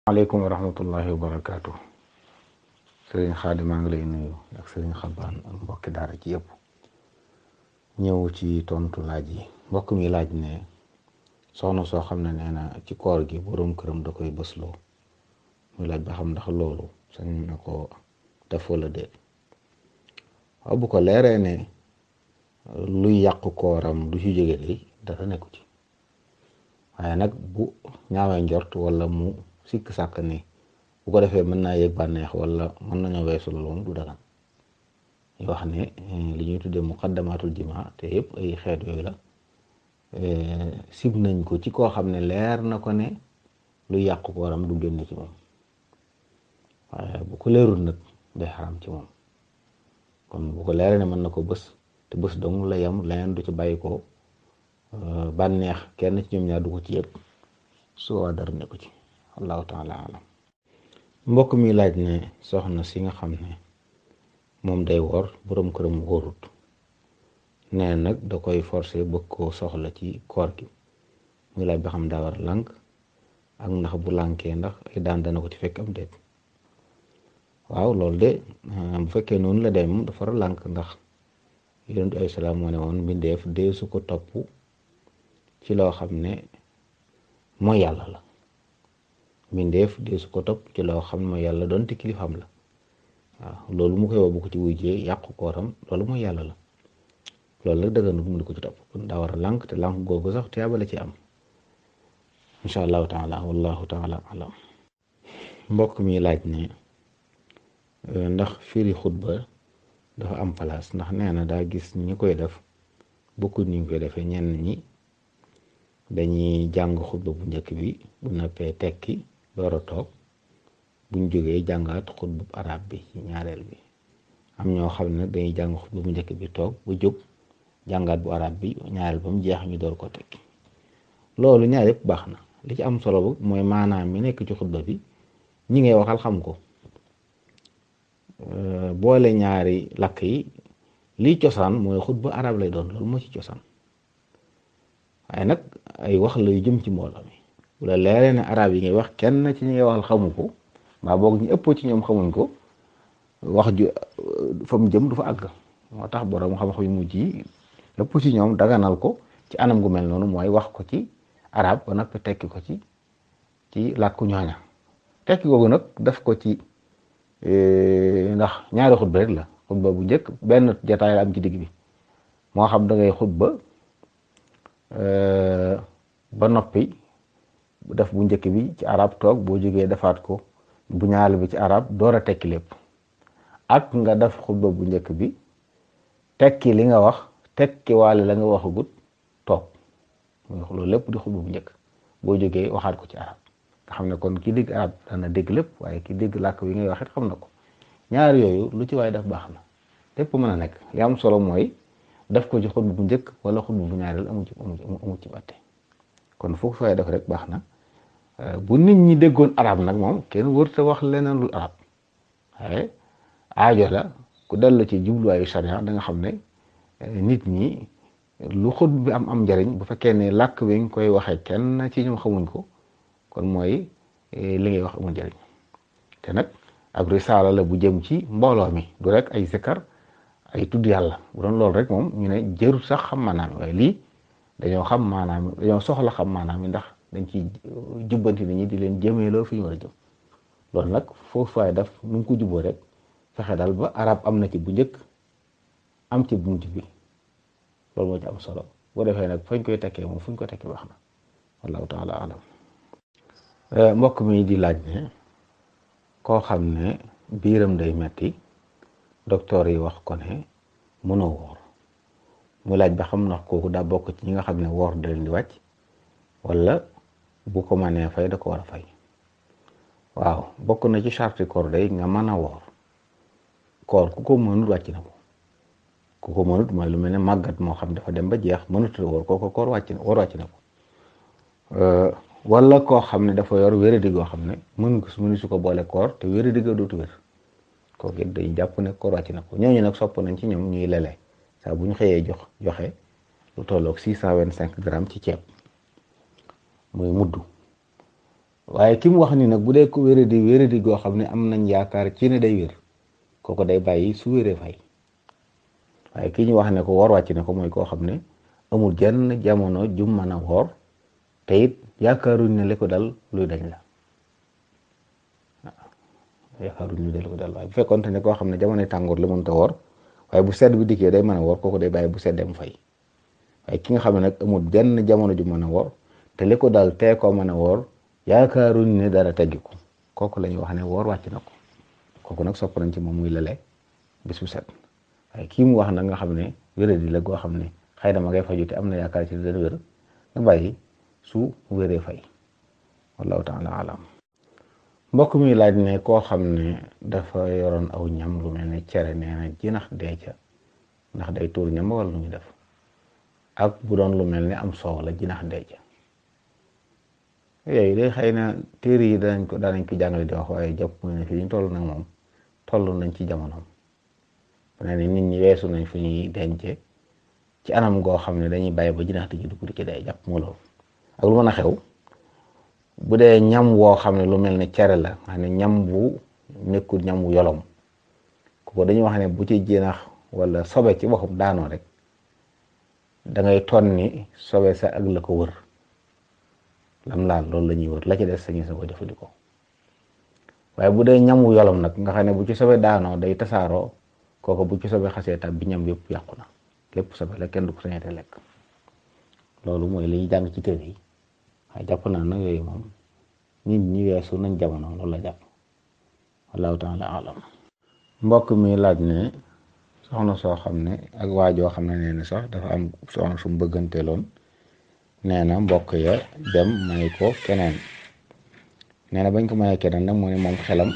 aleykum wa rahmatullahi wa barakaatu. Sëriñ Xaadi maa ngi lay nuyu ak sëriñ Xabaan ak mbokki daara ci yëpp. ñëw ci tontu laaj yi. mbokk mi laaj ne soxna soo xam ne nee na ci koor gi boroom këram da koy bësloo muy laaj ba xam ndax loolu sañ na ko def wala déet. waaw bu ko leeree ne luy yàqu kooram du ci jóge day dara nekku ci, waaye nag bu ñaawee njort wala mu sikk sàkk ne bu ko defee mën naa yëg bànneex wala mën nañoo weesu loolu du dagan. ñu wax ne li ñuy tuddee muqaddamatul jima te yëpp ay xeet yooyu la, sib nañ ko ci koo xam ne leer na ko ne luy yàqu kooram du génn ci moom, waaye bu ko leerul nag day xaram ci moom. kon bu ko leeree ne mën na ko bës te bës dong la yem, leneen du ci bàyyi ko bànneex kenn ci ñoom ñaar du ko ci yëg, su waa dara ne ko ci. allahu taala alam. mbokk mi laaj ne soxna si nga xam ne moom day woor boroom këram wóorut, nee nag da koy forcer bëgg koo soxla ci koor gi, muy laaj ba xam daa war lànk ak ndax bu lànkee ndax ay daan dana ko ci fekk am déet. waaw loolu de bu fekkee noonu la day moom dafa war a lànk, ndax yonent ay salaam moo ne woon mbindeef dee su ko topp ci loo xam ne mooy yàlla la. mbindeef dee su ko topp ci loo xam ne mooy yàlla doonte kilifaam la. waaw loolu mu koy wax bu ko ci wujjee yàqu kooram loolu mooy yàlla la. loolu nag dëgg mu di ko ci topp, kon daa war a lànk, te lànk googu sax tiyaaba la ci am incha allahu taala. wallahu taala alam. mbokk mi laaj ne ndax firi xutba dafa am place, ndax nee na daa gis ñi koy def bokkut ni ñu koy defee. ñenn ñi dañuy jàng xutba bu njëkk bi bu noppee tekki door a toog, buñ jógee jàngaat xutba bu arab bi ci ñaareel bi. am ñoo xam ne dañuy jàng xutba bu njëkk bi toog bu jóg jàngaat bu arab bi ñaareel ba mu jeex ñu door ko tekki. loolu ñaar yëpp baax na, li ci am solo ba mooy maanaam mi nekk ci xutba bi ñi ngay waxal xam ko. boole ñaari làkk yi lii cosaan mooy xutba arab lay doon, loolu moo ci cosaan. waaye nag ay wax la yu jëm ci mbooloo mi, bu la leeree ne arab yi ngay wax kenn ci ñi ngay waxal xamu ko, mbaa boog ñu ëpp ci ñoom xamuñ ko, wax ju fa mu jëm du fa àgg. moo tax borom xam-xam yu mujj yi ëpp ci ñoom daganal ko ci anam gu mel noonu, mooy wax ko ci arab ba noppi tekki ko ci làkku ñooña. tekki googu nag def ko ci ndax ñaari xutba rek la. xutba bu njëkk benn jataay la am ci digg bi, moo xam da ngay xutba ba noppi def bu njëkk bi ci arab toog, boo jógee defaat ko bu ñaareel bi ci arab door a tekki lépp, ak nga def xutba bu njëkk bi tekki li nga wax tekki waale la nga waxagut toog. loolu lépp di xutba bu njëkk, boo jógee waxaat ko ci arab. nga xam ne kon ki dégg arab dana dégg lépp, waaye ki dégg làkk wi ngay wax it xam na ko. ñaar yooyu lu ci waaye def baax na, lépp mën a nekk. li am solo mooy def ko ci xutba bu njëkk wala xutba bu ñaareel amu ci batte. kon foofu waaye def rek baax na. bu nit ñi déggoon arab nag moom kenn wërta wax leneen lu arab, waaye aajo la ku dellu ci jubluwaayu sharia da nga xam ne nit ñi lu xutba bi am njariñ bu fekkee ne làkk wi nga koy waxee kenn ci ñoom xamuñ ko, kon mooy li ngay wax amul njariñ. te nag ab risaala la bu jëm ci mbooloo mi, du rek ay zikar ay tudd yàlla. bu doon loolu rek moom ñu ne jërut sax xam maanaam, waaye lii dañoo xam maanaam, dañoo soxla xam maanaam yi, ndax dañ ci jubbanti nit ñi di leen jëmeeloo fi ñu war a jëm. loolu nag foofu waaye daf nu ngi ko jubboo rek fexe daal ba arab am na ci bu njëkk am ci bu mujj bi, loolu moo ci am solo. boo defee nag fañ koy tekkee moom fuñ ko tekkee baax na. wallahu taala alam. mbokk mi di laaj ne koo xam ne biiram day metti, docteur yi wax ko ne mënoo woor, mu laaj ba xam ndax kooku daa bokk ci ñi nga xam ne woor da leen di wàcc, wala bu ko mënee fay da ko war a fay. waaw bokk na ci charti koor day nga mën a woor. koor ku ko mënut wàcc na ko. ku ko mënut mooy lu mel ne màggat moo xam dafa dem ba jeex mënut a woor, kooku koor wàcc na ko. wala koo xam ne dafa yor wéradi goo xam ne mënu su ko boole koor te wéradi ga dootu wér, kooku it dañuy jàpp ne koor wàcc na ko. ñooñu nag sopp nañ ci ñoom ñuy lele saa bu ñu xëyee joxe lu tolloog 625 grammes ci ceeb muy mudd. waaye ki mu wax ni nag bu dee ko wéradi goo xam ne am nañ yaakaar ci ne day wér kooku day bàyyi su wéree fay. waaye ki ñu wax ne ko woor wàcc ne ko mooy koo xam ne amul jenn jamono jum mën a woor te it yaakaaruñ ne li ko dal luy dañ la yaakaaruñ ne li ko dal waaye bu fekkoonte ne koo xam ne jamonoy tàngoor la mënta woor waaye bu sedd bi dikkee day mën a woor kooku day bàyyi bu seddee mu fay. waaye ki nga xam ne nag amul benn jamono ju mën a woor te li ko dal tee koo mën a woor yaakaaruñ ne dara teggi ko kooku la ñuy wax ne woor wàcc na ko kooku nag sopp nañ ci moom muy lele bis bu set. waaye kii mu wax nag nga xam ne wéradi la goo xam ne xëy na ma ngay faju te am na yaakaar ci dana wér nga bàyyi su wéree fay wallahu taala alam. mbokk mi laaj ne koo xam ne dafa yoroon aw ñam lu mel ne cere nee na jinax dee ca ndax day tuur ñam wala lu ñu def ak bu doon lu mel ne am soow la jinax dee ca yooyu day xëy na téere yi daanañ ko jàngale di wax waaye jàpp mu ne fi ñu toll nag moom toll nañ ci jamonoom ne ni nit ñi weesu nañ fu ñuy dence ci anam goo xam ne dañuy bàyyi ba jinax di dugg di ci day jàpp mu loolu ak lu mën a xew bu dee ñam woo xam ne lu mel ne cere la xam ne ñam bu nekkul ñam wu yolom kooku dañuy wax ne bu ci jinax wala sobe ci boppam daanoo rek da ngay tonni sobe sa ak la ko wër lam laal loolu la ñuy wër la ci des sañu sa ko jëfandikoo waaye bu dee ñam wu yolom nag nga xam ne bu ci sobe daanoo day tasaaroo kooku bu ci sobe xasee tab bi ñam yëpp yàqu na lépp sobe la kenn du ko sañete lekk loolu mooy li ñuy jàng ci téere yi waaye jàpp naa nag yooyu moom nit ñi weesu nañ jamono loolu la jàpp wallahu taala alam. mbokk mi laaj ne soxna soo xam ne ak waajoo xam ne nee na sax dafa am soxna su mu bëgganteeloon nee na mbokk ya dem may ko keneen nee na bañ ko mayee keneen nag mu ne moom xelam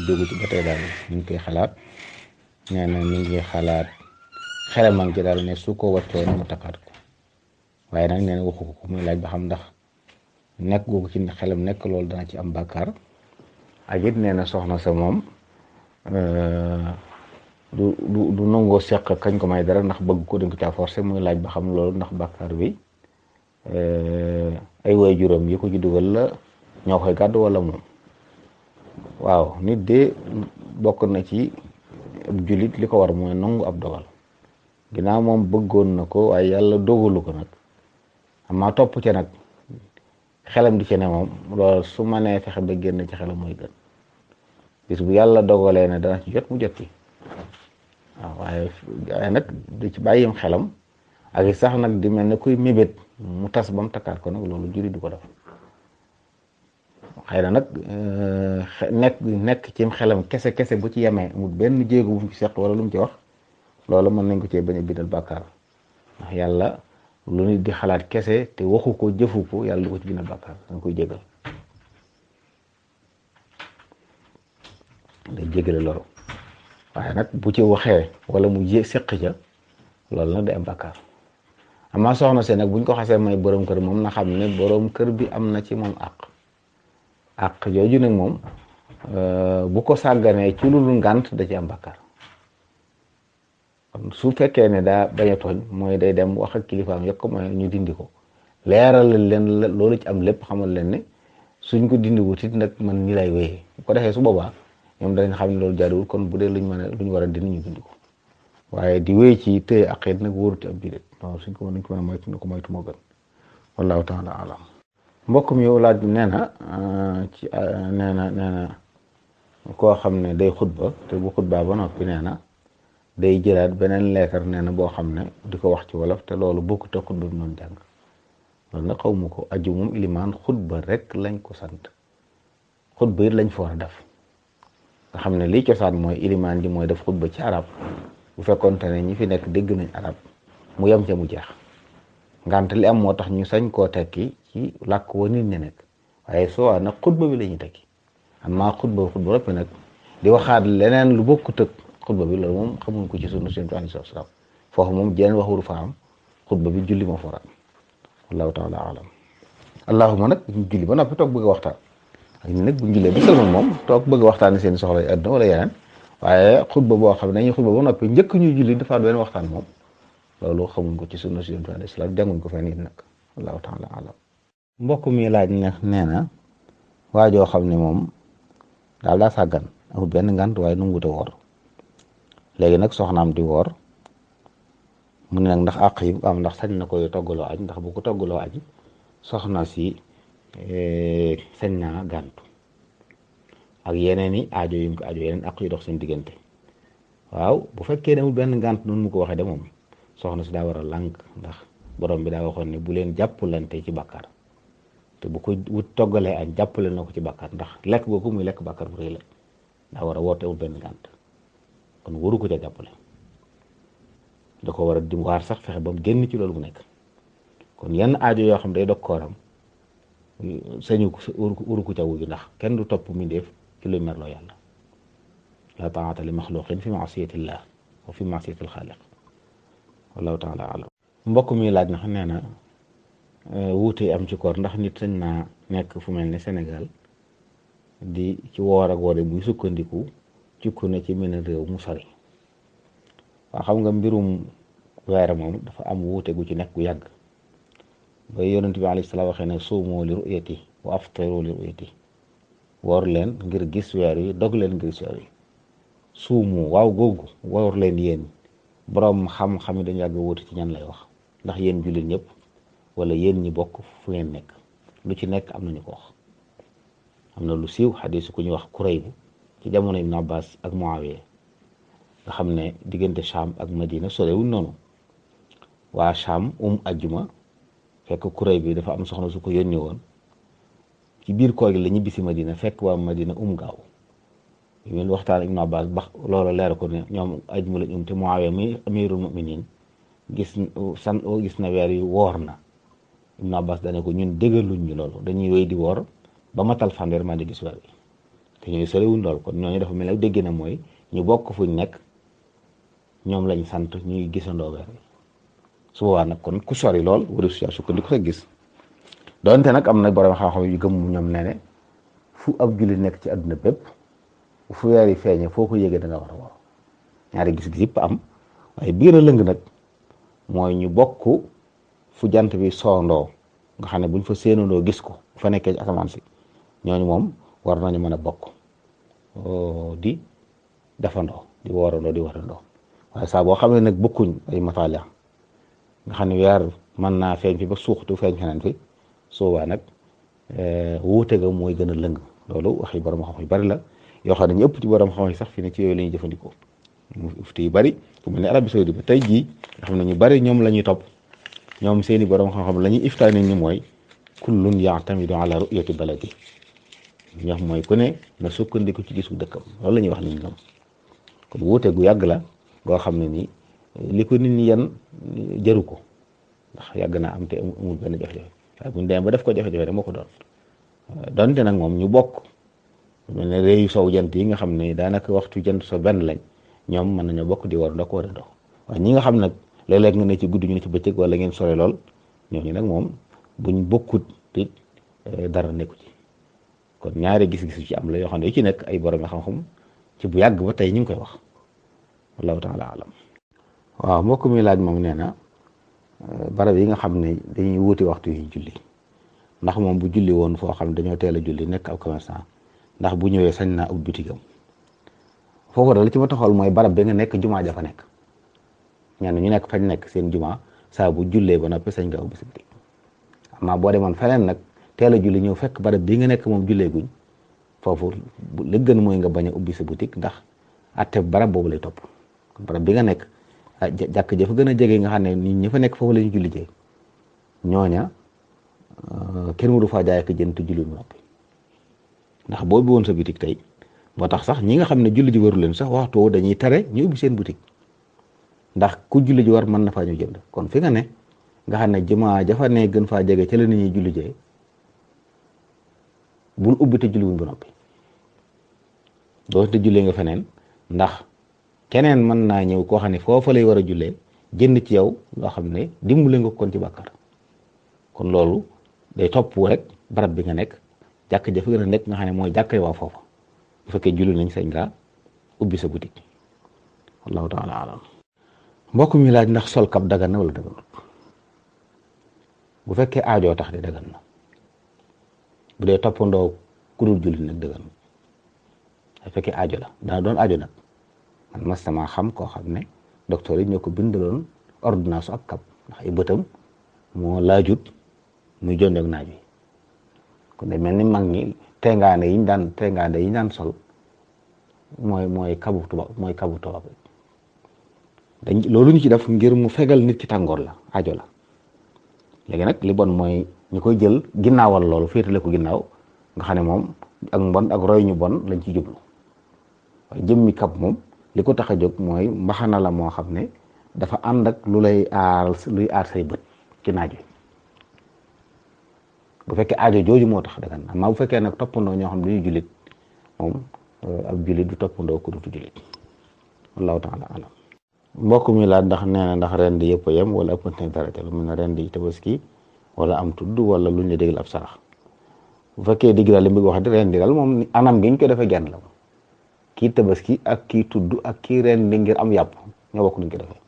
dugg ci ba tey daal ñu ngi koy xalaat nee na mi ngi xalaat xelam man ci daal ne su ko wattoo ne mu takkaat ko waaye nag nee na waxu ko muy laaj ba xam ndax nekk googu ci xelam nekk loolu dana ci am bàkkaar ak it nee na soxna sa moom du nangoo seq kañ ko may dara ndax bëgg ko dañ ko caa forcé muy laaj ba xam loolu ndax bàkkaar bi ay waajuram yi ko ci dugal la ñoo koy gàddu wala moom. waaw nit de bokk na ci ab jullit li ko war mooy nangu ab dogal ginnaaw moom bëggoon na ko waaye yàlla dogalu ko nag amaa topp ca nag xelam di ci ne moom loolu su ma nee fexe ba génn ci xelam mooy gën bis bu yàlla dogalee ne dana ci jot mu jot ci waaw waaye nag di ci bàyyim xelam ak sax nag di mel ne kuy mébét mu tas ba mu takkaat ko nag loolu jullit du ko def xëy na nag nekk ci xelam kese bu ci yemee amul benn jéego bu mu ci seq wala lu mu ci wax loolu mën nañ ko cee bañ a bindal bàkkaar ndax yàlla lu nit di xalaat kese te waxu ko jëfu ko yàlla du ko ci bindal bàkkaar danga koy jégal day jégale loolu waaye nag bu ci waxee wala mu seq ca loolu nag day am bàkkaar amaa soxna see nag buñ ko xasee may borom kër moom na xam ne borom kër bi am na ci moom àq jooju nag moom bu ko sàgganee ci lu dul ngànt da ci am bàkkaar kon su fekkee ne daa bañ a tooñ mooy day dem wax ak kilifaam yëpp ko mooy ñu dindi ko leeral leen loolu ci am lépp xamal leen ne suñ ko dindi wut it nag man ni lay wéyee bu ko defee su boobaa ñoom danañ xam ne loolu jaaduwul kon bu dee luñ war a dindi ñu dindi ko waaye di wéy ci téye ak it nag wóoruti ab biir waaw suñ ko mën a moytu ko moytu moo gën wallahu taala alam. mbokk mi yow laaj bi nee na koo xam ne day xutba te bu xutbaa ba noppi nee na day jëlaat beneen leetar nee na boo xam ne di ko wax ci wolof te loolu bokkut ak xutba bi noonu jàng loolu nag xaw ma ko aju moom ilimaan xutba rek lañ ko sant xutba it lañ fa war a def nga xam ne lii cosaan mooy ilimaan ji mooy def xutba ci arab bu fekkoonte ne ñi fi nekk dégg nañ arab mu yem ca mu jeex ngante li am moo tax ñu sañ koo tekki ci làkk wa nit ñi nekk waaye soo waa nag xutba bi la ñuy tekki amaa xutba rëpp nag di waxaat leneen lu bokkut ak xutba bi loolu moom xamuñ ko ci sunu seen alayhi salaam foofu moom jeneen wax waru fa am xutba bi julli moo fa war a am wallahu taala alam allahuma nag julli ba noppi toog bëgg a waxtaan ak ñi nag buñ jullee ba sëlmal moom toog bëgg a waxtaan seen soxla yi àdduna wala yeneen waaye xutba boo xam ne dañuy xutba ba noppi njëkk ñuy julli dafa benn waxtaan moom loolu xamuñ ko ci sunu seen alayhi salaam jànguñ ko fenn it nag wallahu taala alam mbokk mi laaj ne nee na waa joo xam ne moom daal daa sàggan amul benn ngant waaye nu mu wute woor léegi nag soxnaam di woor mu ne nag ndax àq yi am ndax sañ na koy toggaloo añ ndax bu ko toggaloo añ soxna si sañ naa gàntu ak yeneen i aajo yu mu ko aajo yeneen àq yu dox seen diggante waaw bu fekkee ne amul benn ngant noonu mu ko waxee de moom soxna si daa war a lànk ndax borom bi daa waxoon ne bu leen jàppalante ci bàkkaar te bu ko wut toggalee añ jàppale na ko ci bàkkaar ndax lekk googu muy lekk bàkkaar bu rëy la daa war a woote amul benn ngant kon waru ko ca jàppale da ko war a dim waar sax fexe ba mu génn ci loolu mu nekk kon yenn aajo yoo xam day dog kooram sañu waru ko ca wuyu ndax kenn du topp mindeef ci luy merloo yàlla la taa'ata li maxluqin fi ma'siyatillah wa fi ma'siyatil xaaliq wallahu taala alam mbokk mi laaj na xam nee na wuute am ci koor ndax nit sañ naa nekk fu mel ne Sénégal di ci woor ak woore muy sukkandiku ci ku ne ci meneen réew mu sori waaw xam nga mbirum weer moom dafa am wuute gu ci nekk gu yàgg ba yonent bi alayhi salaam waxee ne suumu li ru'yati wa aftiru li ru'yati woor leen ngir gis weer yi dog leen ngir gis weer yi suumu waaw googu woor leen yéen borom xam-xam yi dañu yàgg wuute ci ñan lay wax ndax yéen jullit ñëpp wala yéen ñi bokk fu ngeen nekk lu ci nekk am nañu ko wax am na lu siiw xadiis ku ñuy wax Kurayb ci jamono Ibn Abbas ak Muawiya nga xam ne diggante Sham ak Madina sorewul noonu waa Sham ajjuma fekk Kurayb bi dafa am soxna su ko yónni woon ci biir koor gi la ñibbisi Madina fekk waa Madina gaaw yu mel waxtaan Ibn Abbas ba loolu leer ko ne ñoom ajjuma lañ te Muawiya mi amirul muminin gis na weer yi woor na Ibn Abbas dane ko ñun déggaluñ ñu loolu dañuy wéy di woor ba matal fanweer maa di gis weer bi te ñooy sorewuñ lool kon ñooñu dafa mel ne dégg na mooy ñu bokk fuñ nekk ñoom lañ sant ñuy gisandoo weer bi su boobaa nag kon ku sori lool wala su sukkandiku rek gis donte nag am na borom xam-xam yu gëm ñoom ne fu ab julli nekk ci àdduna bépp fu weer yi feeñee foo ko yëgee da nga war a woor ñaari gis-gis yëpp am waaye biir a lëng nag mooy ñu bokk fu jant bi soondoo nga xam ne buñ fa séenandoo gis ko bu fa nekkee ci asamaan si ñooñu moom war nañu mën a bokk di defandoo di woorandoo di warandoo waaye saa boo xam ne nag bokkuñ ay mataala nga xam ne weer mën naa feeñ fi ba suuxtu feeñ feneen fi soobaa nag wuute ga mooy gën a lëng loolu waxi borom xam yu bari la yoo xam ne ñu ëpp ci borom xam yi sax fi ne ci yooyu la ñuy jëfandikoo mufti yu bari fu mel ne Arabie Saoudite ba tey jii nga xam ne ñu bari ñoom la ñuy topp ñoom seeni borom xam-xam la ñuy iftaa nit ñi mooy kullun ya'tamidu ala ru'yati baladi ñu wax mooy ku ne na sukkandiku ci gisu dëkkam loolu la ñuy wax nit ñi ñoom kon wuute gu yàgg la goo xam ne nii li ko nit ñi yan jëru ko ndax yàgg naa am te amul benn jafe-jafe waaye bu ñu demee ba def ko jafe-jafe rek moo ko doon donte nag moom ñu bokk mel ne réew yu sow jant yi nga xam ne daanaka waxtu jant so benn lañ ñoom mën nañoo bokk di war ndox war a ndox waaye ñi nga xam nag léeg-léeg nga ne ci guddi ñu ne ci bëccëg wala ngeen sore lool ñooñu nag moom buñ bokkut it dara nekku ci kon ñaari gis-gis ci am la yoo xam ne yu ci nekk ay borom xam-xam ci bu yàgg ba tey ñu ngi koy wax wallahu taala alam waaw mbokk mi laaj moom nee na barab yi nga xam ne dañuy wuti waxtu yi julli ndax moom bu julli woon foo xam ne dañoo teel a julli nekk ab commerçant ndax bu ñëwee sañ naa ubbi bitigam foofu da la ci ma taxawal mooy barab bi nga nekk jumaa ja fa nekk ñenn ñu nekk fañ nekk seen jumaa saa bu jullee ba noppi sañ nga ubbi sa bitig amaa boo demoon feneen nag teel a julli ñëw fekk barab bi nga nekk moom jullee guñ foofu li gën mooy nga bañ a ubbi sa boutique ndax atte barab boobu lay topp barab bi nga nekk jàkk ja fa gën a jege nga xam ne nit ñi fa nekk foofu la ñu julli jee ñooña kenn waru faa jaay ak jënd te julli mu noppi ndax boo ubbi woon sa boutique tey moo tax sax ñi nga xam ne julli ji waru leen sax waxtu woo dañuy tere ñu ubbi seen boutique ndax ku julli ji war mën na faa ñu jënd kon fi nga ne nga xam ne jumaa jafa ne gën faa jege ca la nit ñi julli jee bul ubbi te julli wuñ ba noppi doo te jullee nga feneen ndax keneen mën naa ñëw koo xam ne foofa lay war a jullee jënd ci yow loo xam ne dimbale nga kon ci bàkkaar kon loolu day topp rek barab bi nga nekk jàkk ja fa gën a nekk nga xam ne mooy jàkk waa foofa bu fekkee julli nañ sañ nga ubbi sa boutique wallahu taala alam mbokk mi laaj ndax sol kap dagan na wala daganut bu fekkee aajoo tax di dagan na bu dee toppandoo ku dul jullit nag dëggan bu fekkee aajo la dana doon aajo nag man mas sama xam koo xam ne docteur yi ñoo ko bindaloon ordonnance ak kap ndax ay bëtam moo laajut muy jonjoog naaj wi kon day mel ni mag ñi tengaane yi ñu daan sol mooy kabu tubaab loolu ñu ci def ngir mu fegal nit ci tàngoor la aajo la léegi nag li bon mooy ñu koy jël ginnaawal loolu féetale ko ginnaaw nga xam ne moom ak mbon ak roy ñu bon lañ ci jublu waaye jëmmi kab moom li ko tax a jóg mooy mbaxana la moo xam ne dafa ànd ak luy aar say bët ci naaj wi bu fekkee aajo jooju moo tax dagan na maa bu fekkee nag toppandoo ñoo xam ne duñu jullit moom ab jullit du toppandoo ku dutu jullit wallahu taala alam mbokk mi laaj ndax nee na ndax ren di yëpp a yem wala ëppante ne dara ca lu mu ne ren di tabaski wala am tudd wala luñ la déggal ab sarax bu fekkee digg daal li mu bëgg wax di ren di daal moom anam gi ñu ko defee genn la kii tabaski ak kii tudd ak kii ren di ngir am yàpp ñoo bokk nuñ ko defee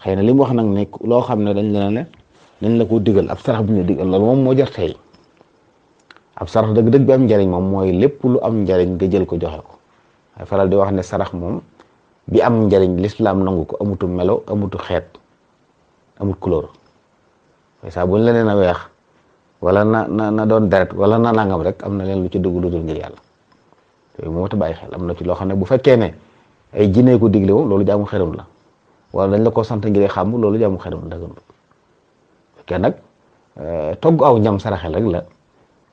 xëy na li mu wax nag ne loo xam ne dañ la ko digal ab sarax bu ñu digal loolu moom moo jar tey ab sarax dëgg-dëgg bi am njariñ moom mooy lépp lu am njariñ nga jël ko joxe ko ay faral di wax ne sarax moom bi am njariñ lislaam nangu ko amutu melo amutu xeet amut couleur saa buñ la nee na weex wala na doon deret wala na nangam rek am na leen lu ci dugg lu dul ngir yàlla yooyu moo ta bàyyi xel am na ci loo xam ne bu fekkee ne ay jinne ko digle woon loolu jaamu xeram la wala dañ la ko sant ngir xam loolu jaamu xeram la dëgg fekkee nag togg aw ñam saraxel rek la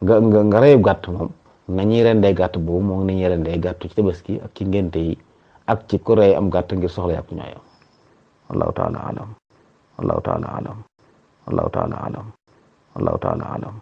nga reyub gàtt moom nañuy rendee gàtt boobu moom nañuy rendee gàttu ci tabaski ak ci ngénte yi ak ci ku rey am gàtt ngir soxla yàpp ñooyam wallahu taala alam wallahu taala alam wallahu taala alam wallahu taala alam